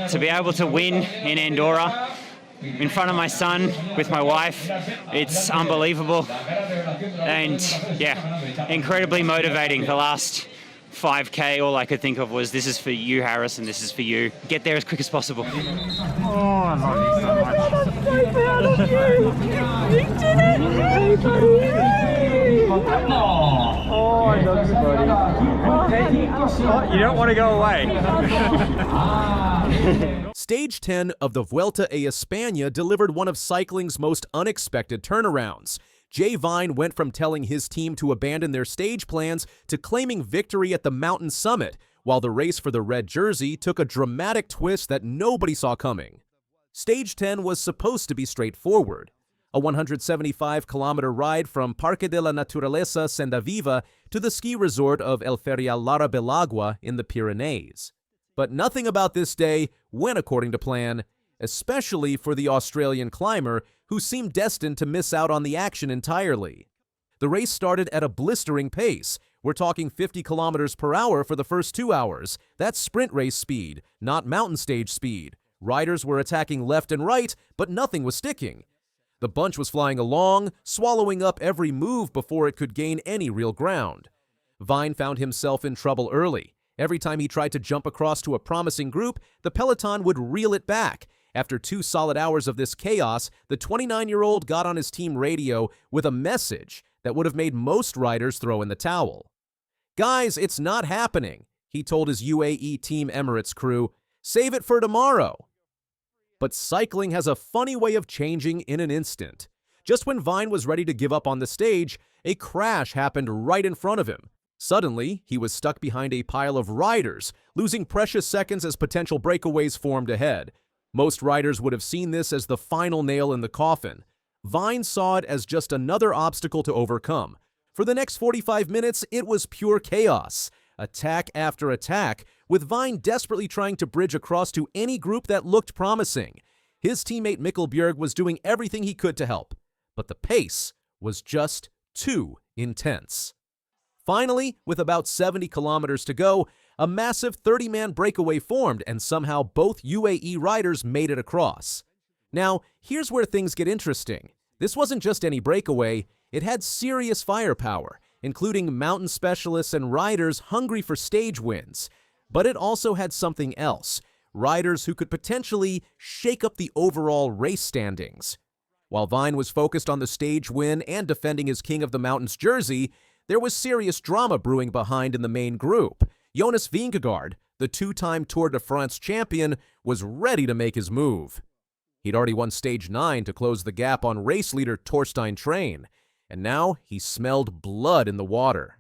To be able to win in Andorra in front of my son with my wife, it's unbelievable, and yeah, incredibly motivating. The last 5K, all I could think of was, this is for you, Harris, and this is for you. Get there as quick as possible. Oh, I love you so much. I'm so proud of you. You did it. Oh, I love you, buddy. You don't want to go away. Stage 10 of the Vuelta a España delivered one of cycling's most unexpected turnarounds. Jay Vine went from telling his team to abandon their stage plans to claiming victory at the mountain summit, while the race for the red jersey took a dramatic twist that nobody saw coming. Stage 10 was supposed to be straightforward, a 175-kilometer ride from Parque de la Naturaleza Senda Viva to the ski resort of El Ferial Larra Belagua in the Pyrenees. But nothing about this day went according to plan, especially for the Australian climber, who seemed destined to miss out on the action entirely. The race started at a blistering pace. We're talking 50 kilometers per hour for the first 2 hours. That's sprint race speed, not mountain stage speed. Riders were attacking left and right, but nothing was sticking. The bunch was flying along, swallowing up every move before it could gain any real ground. Vine found himself in trouble early. Every time he tried to jump across to a promising group, the peloton would reel it back. After 2 solid hours of this chaos, the 29-year-old got on his team radio with a message that would have made most riders throw in the towel. "Guys, it's not happening," he told his UAE Team Emirates crew. "Save it for tomorrow." But cycling has a funny way of changing in an instant. Just when Vine was ready to give up on the stage, a crash happened right in front of him. Suddenly, he was stuck behind a pile of riders, losing precious seconds as potential breakaways formed ahead. Most riders would have seen this as the final nail in the coffin. Vine saw it as just another obstacle to overcome. For the next 45 minutes, it was pure chaos. Attack after attack, with Vine desperately trying to bridge across to any group that looked promising. His teammate Mikkel Bjerg was doing everything he could to help, but the pace was just too intense. Finally, with about 70 kilometers to go, a massive 30-man breakaway formed, and somehow both UAE riders made it across. Now, here's where things get interesting. This wasn't just any breakaway, it had serious firepower, including mountain specialists and riders hungry for stage wins. But it also had something else, riders who could potentially shake up the overall race standings. While Vine was focused on the stage win and defending his King of the Mountains jersey, there was serious drama brewing behind in the main group. Jonas Vingegaard, the 2-time Tour de France champion, was ready to make his move. He'd already won Stage 9 to close the gap on race leader Torstein Traeen, and now he smelled blood in the water.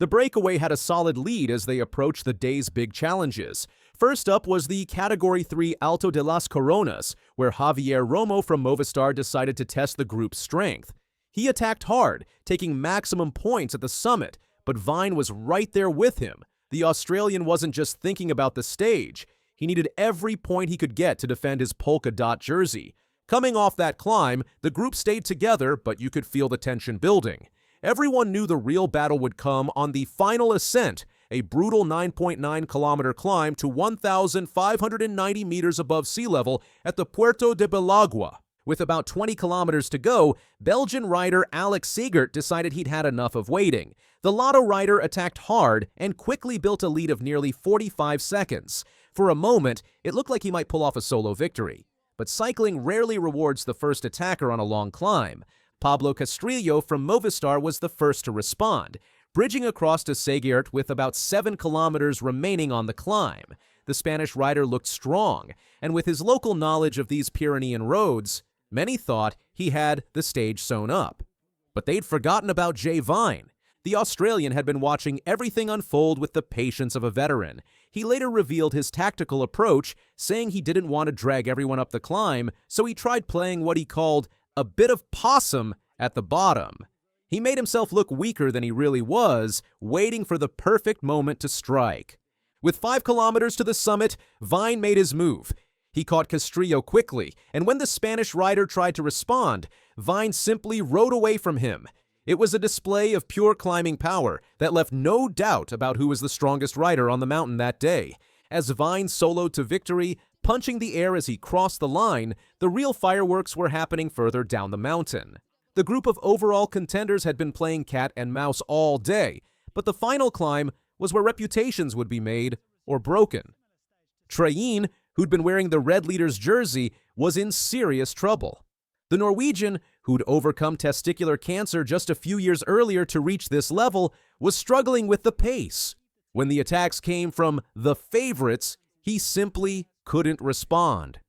The breakaway had a solid lead as they approached the day's big challenges. First up was the Category 3 Alto de las Coronas, where Javier Romo from Movistar decided to test the group's strength. He attacked hard, taking maximum points at the summit, but Vine was right there with him. The Australian wasn't just thinking about the stage. He needed every point he could get to defend his polka dot jersey. Coming off that climb, the group stayed together, but you could feel the tension building. Everyone knew the real battle would come on the final ascent, a brutal 9.9-kilometer climb to 1,590 meters above sea level at the Puerto de Belagua. With about 20 kilometers to go, Belgian rider Alex Seegert decided he'd had enough of waiting. The Lotto rider attacked hard and quickly built a lead of nearly 45 seconds. For a moment, it looked like he might pull off a solo victory. But cycling rarely rewards the first attacker on a long climb. Pablo Castrillo from Movistar was the first to respond, bridging across to Seegert with about 7 kilometers remaining on the climb. The Spanish rider looked strong, and with his local knowledge of these Pyrenean roads, many thought he had the stage sewn up. But they'd forgotten about Jay Vine. The Australian had been watching everything unfold with the patience of a veteran. He later revealed his tactical approach, saying he didn't want to drag everyone up the climb, so he tried playing what he called a bit of possum at the bottom. He made himself look weaker than he really was, waiting for the perfect moment to strike. With 5 kilometers to the summit, Vine made his move. He caught Castrillo quickly, and when the Spanish rider tried to respond, Vine simply rode away from him. It was a display of pure climbing power that left no doubt about who was the strongest rider on the mountain that day. As Vine soloed to victory, punching the air as he crossed the line, the real fireworks were happening further down the mountain. The group of overall contenders had been playing cat and mouse all day, but the final climb was where reputations would be made or broken. Traeen, who'd been wearing the red leader's jersey, was in serious trouble. The Norwegian, who'd overcome testicular cancer just a few years earlier to reach this level, was struggling with the pace. When the attacks came from the favorites, he simply couldn't respond.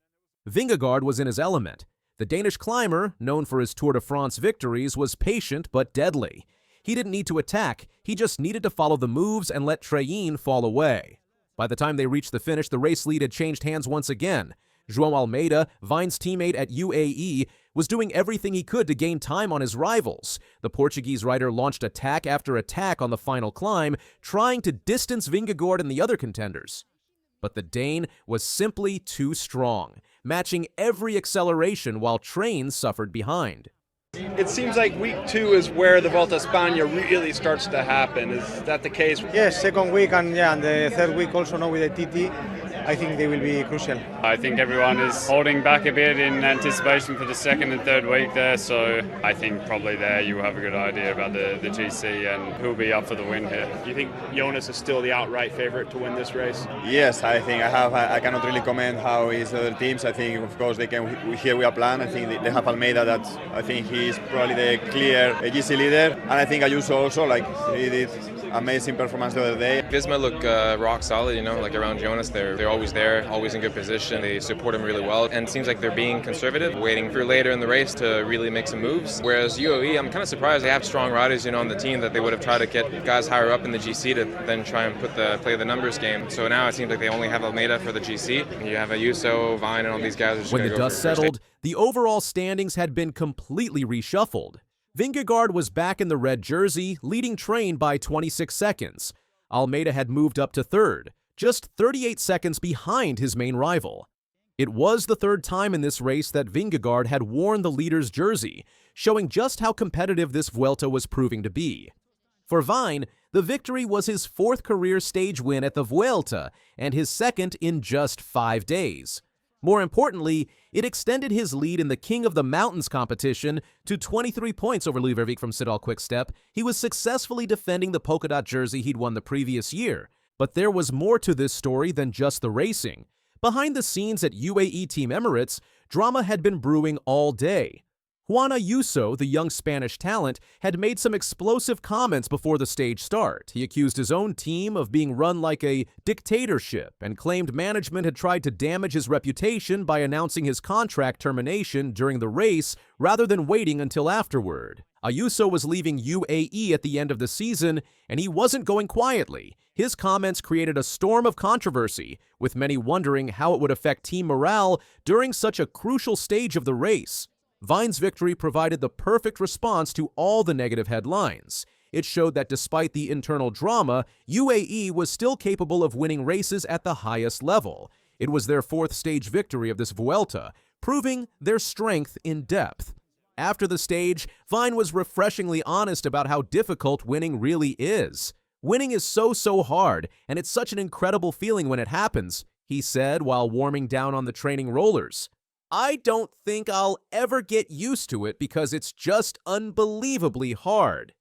Vingegaard was in his element. The Danish climber, known for his Tour de France victories, was patient but deadly. He didn't need to attack, he just needed to follow the moves and let Traeen fall away. By the time they reached the finish, the race lead had changed hands once again. João Almeida, Vine's teammate at UAE, was doing everything he could to gain time on his rivals. The Portuguese rider launched attack after attack on the final climb, trying to distance Vingegaard and the other contenders. But the Dane was simply too strong, matching every acceleration while Traeen suffered behind. It seems like week 2 is where the Vuelta a España really starts to happen. Is that the case? Yes, second week and the third week also now with the TT. I think they will be crucial. I think everyone is holding back a bit in anticipation for the second and third week there, so I think probably there you will have a good idea about the GC and who'll be up for the win here. Do you think Jonas is still the outright favorite to win this race? Yes, I think I cannot really comment how is the other teams. I think, of course, they can. Here we are plan. I think they have Almeida. That I think he is probably the clear GC leader, and I think Ayuso also, like he did amazing performance the other day. Visma look rock solid, you know, like around Jonas. They're always there, always in good position. They support him really well, and it seems like they're being conservative, waiting for later in the race to really make some moves. Whereas UAE, I'm kind of surprised they have strong riders, you know, on the team that they would have tried to get guys higher up in the GC to then try and play the numbers game. So now it seems like they only have Almeida for the GC. And you have Ayuso, Vine, and all these guys are just When the go dust settled, the overall standings had been completely reshuffled. Vingegaard was back in the red jersey, leading Traeen by 26 seconds. Almeida had moved up to third, just 38 seconds behind his main rival. It was the third time in this race that Vingegaard had worn the leader's jersey, showing just how competitive this Vuelta was proving to be. For Vine, the victory was his fourth career stage win at the Vuelta and his second in just 5 days. More importantly, it extended his lead in the King of the Mountains competition to 23 points over Louis from Sidal Quickstep. He was successfully defending the polka dot jersey he'd won the previous year. But there was more to this story than just the racing. Behind the scenes at UAE Team Emirates, drama had been brewing all day. Juan Ayuso, the young Spanish talent, had made some explosive comments before the stage start. He accused his own team of being run like a dictatorship and claimed management had tried to damage his reputation by announcing his contract termination during the race rather than waiting until afterward. Ayuso was leaving UAE at the end of the season, and he wasn't going quietly. His comments created a storm of controversy, with many wondering how it would affect team morale during such a crucial stage of the race. Vine's victory provided the perfect response to all the negative headlines. It showed that despite the internal drama, UAE was still capable of winning races at the highest level. It was their fourth stage victory of this Vuelta, proving their strength in depth. After the stage, Vine was refreshingly honest about how difficult winning really is. Winning is so hard, and it's such an incredible feeling when it happens, he said while warming down on the training rollers. I don't think I'll ever get used to it because it's just unbelievably hard.